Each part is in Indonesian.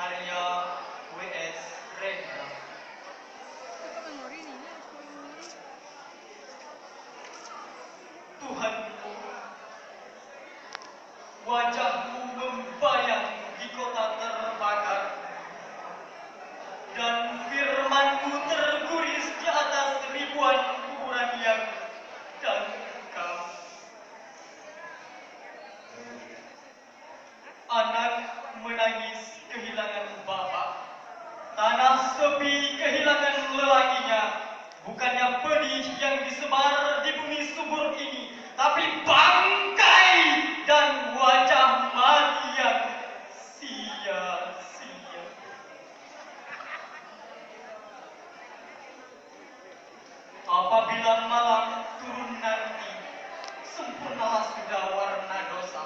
Arya W.S. Rendra. Tuhanku, wajahmu membayang di kota terbakar, dan firmanmu terguris di atas ribuan kuburan yang dangkal. Anak menangis kehilangan bapak, tanah sepi kehilangan lelakinya. Bukannya pedih yang disebar di bumi subur ini, tapi bangkai dan wajah mati yang sia-sia. Apabila malam turun nanti, sempurnalah sudah warna dosa,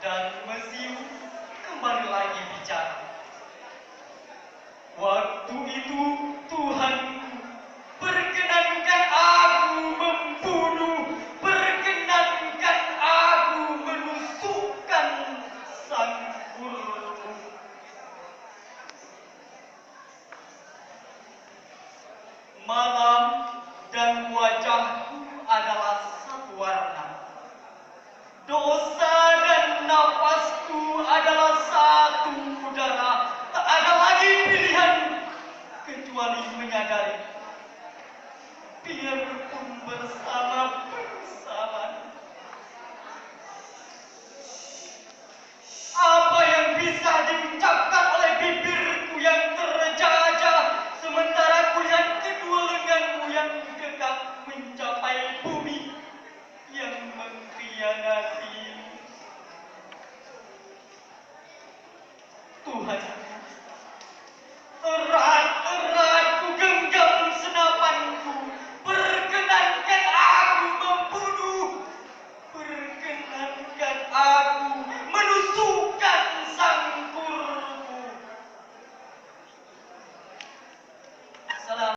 dan mesiu kembali lagi bicara. Waktu itu Tuhanku, perkenankan aku membunuh, perkenankan aku menusukkan sang guru. Malam dan wajahku adalah satu warna. Dosa dan nafasku adalah satu udara. Tak ada lagi pilihan kecuali menyadari, biarpun bersama. Apa yang bisa diucapkan oleh bibirku yang terjajah, sementara kulihat kedua lenganmu yang gegap mencapai bumi yang mengkhianati. Tuhan,